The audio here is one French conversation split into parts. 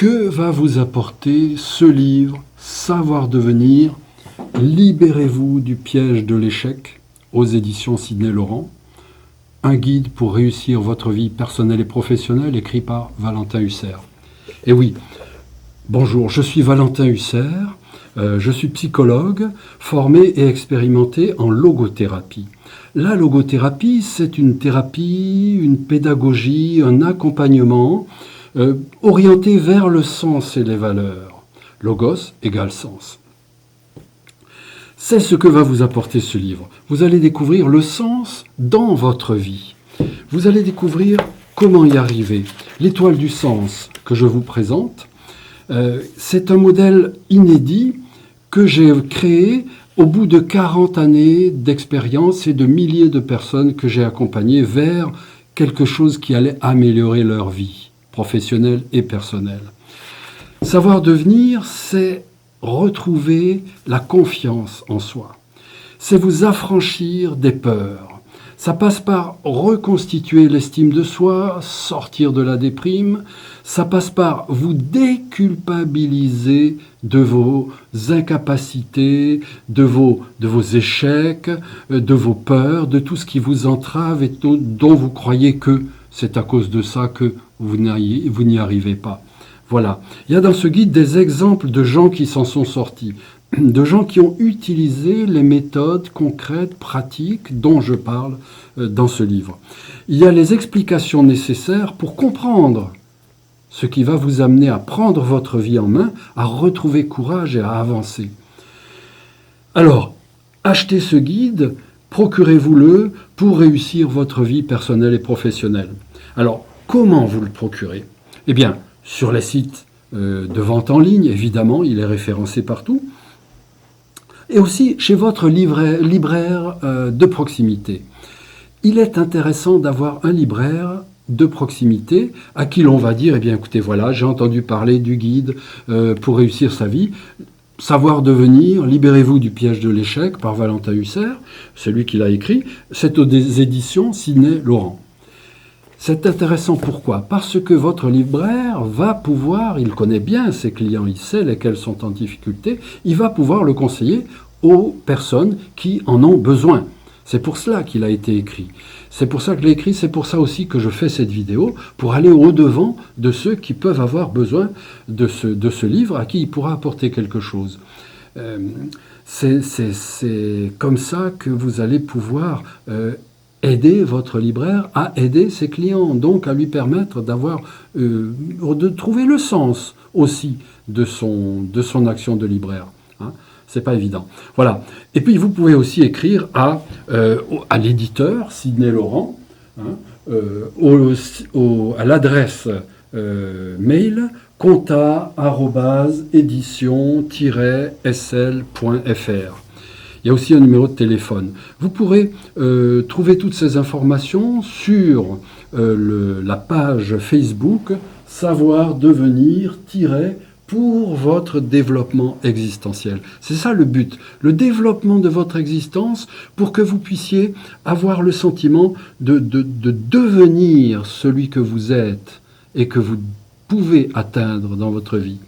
Que va vous apporter ce livre, Savoir devenir, libérez-vous du piège de l'échec, aux éditions Sidney Laurent, un guide pour réussir votre vie personnelle et professionnelle, écrit par Valentin Husser. Et oui, bonjour, je suis Valentin Husser, je suis psychologue, formé et expérimenté en logothérapie. La logothérapie, c'est une thérapie, une pédagogie, un accompagnement orienté vers le sens et les valeurs. Logos égale sens. C'est ce que va vous apporter ce livre. Vous allez découvrir le sens dans votre vie. Vous allez découvrir comment y arriver. L'étoile du sens que je vous présente, c'est un modèle inédit que j'ai créé au bout de 40 années d'expérience et de milliers de personnes que j'ai accompagnées vers quelque chose qui allait améliorer leur vie professionnelle et personnelle. Savoir devenir, c'est retrouver la confiance en soi. C'est vous affranchir des peurs. Ça passe par reconstituer l'estime de soi, sortir de la déprime. Ça passe par vous déculpabiliser de vos incapacités, de vos échecs, de vos peurs, de tout ce qui vous entrave et dont vous croyez que c'est à cause de ça que vous n'y arrivez pas. Voilà. Il y a dans ce guide des exemples de gens qui s'en sont sortis, de gens qui ont utilisé les méthodes concrètes, pratiques dont je parle dans ce livre. Il y a les explications nécessaires pour comprendre ce qui va vous amener à prendre votre vie en main, à retrouver courage et à avancer. Alors, achetez ce guide, procurez-vous-le pour réussir votre vie personnelle et professionnelle. Alors, comment vous le procurez ? Eh bien, sur les sites de vente en ligne, évidemment, il est référencé partout. Et aussi chez votre libraire de proximité. Il est intéressant d'avoir un libraire de proximité à qui l'on va dire, eh bien écoutez, voilà, j'ai entendu parler du guide pour réussir sa vie. Savoir devenir, libérez-vous du piège de l'échec par Valentin Husser, celui qui l'a écrit. C'est aux éditions Sidney Laurent. C'est intéressant, pourquoi ? Parce que votre libraire va pouvoir, il connaît bien ses clients, il sait lesquels sont en difficulté, il va pouvoir le conseiller aux personnes qui en ont besoin. C'est pour cela qu'il a été écrit. C'est pour ça que je l'ai écrit, c'est pour ça aussi que je fais cette vidéo, pour aller au-devant de ceux qui peuvent avoir besoin de ce livre, à qui il pourra apporter quelque chose. C'est comme ça que vous allez pouvoir aider votre libraire à aider ses clients, donc à lui permettre de trouver le sens aussi de son action de libraire. Hein. C'est pas évident. Voilà. Et puis vous pouvez aussi écrire à l'éditeur Sidney Laurent, hein, à l'adresse mail compta@édition-sl.fr. Il y a aussi un numéro de téléphone. Vous pourrez trouver toutes ces informations sur la page Facebook Savoir devenir pour votre développement existentiel. C'est ça le but, le développement de votre existence pour que vous puissiez avoir le sentiment de devenir celui que vous êtes et que vous pouvez atteindre dans votre vie.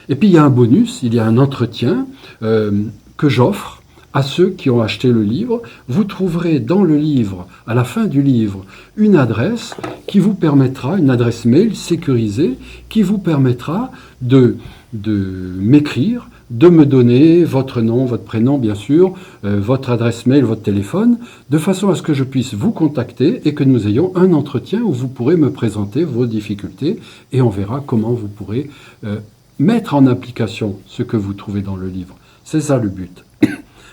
Et puis il y a un bonus, il y a un entretien que j'offre à ceux qui ont acheté le livre. Vous trouverez dans le livre, à la fin du livre, une adresse qui vous permettra, une adresse mail sécurisée, qui vous permettra de m'écrire, de me donner votre nom, votre prénom bien sûr, votre adresse mail, votre téléphone, de façon à ce que je puisse vous contacter et que nous ayons un entretien où vous pourrez me présenter vos difficultés et on verra comment vous pourrez mettre en application ce que vous trouvez dans le livre. C'est ça le but.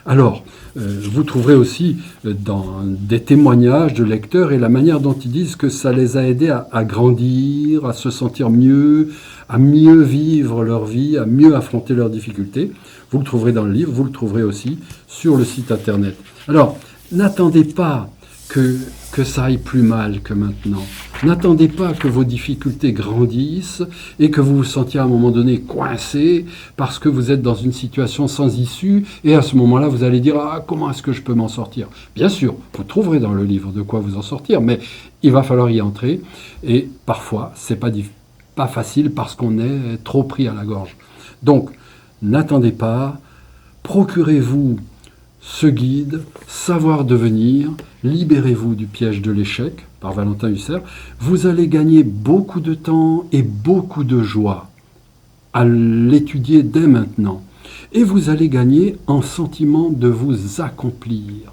Alors, vous trouverez aussi dans des témoignages de lecteurs et la manière dont ils disent que ça les a aidés à grandir, à se sentir mieux, à mieux vivre leur vie, à mieux affronter leurs difficultés. Vous le trouverez dans le livre, vous le trouverez aussi sur le site internet. Alors, n'attendez pas que ça aille plus mal que maintenant. N'attendez pas que vos difficultés grandissent et que vous vous sentiez à un moment donné coincé parce que vous êtes dans une situation sans issue et à ce moment-là, vous allez dire « Ah, comment est-ce que je peux m'en sortir ?» Bien sûr, vous trouverez dans le livre de quoi vous en sortir, mais il va falloir y entrer et parfois, c'est pas pas facile parce qu'on est trop pris à la gorge. Donc, n'attendez pas, procurez-vous ce guide, Savoir devenir, libérez-vous du piège de l'échec, par Valentin Husserl. Vous allez gagner beaucoup de temps et beaucoup de joie à l'étudier dès maintenant. Et vous allez gagner un sentiment de vous accomplir.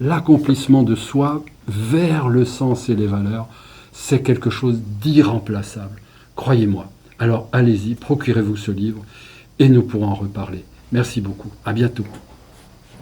L'accomplissement de soi vers le sens et les valeurs, c'est quelque chose d'irremplaçable. Croyez-moi. Alors allez-y, procurez-vous ce livre et nous pourrons en reparler. Merci beaucoup. À bientôt.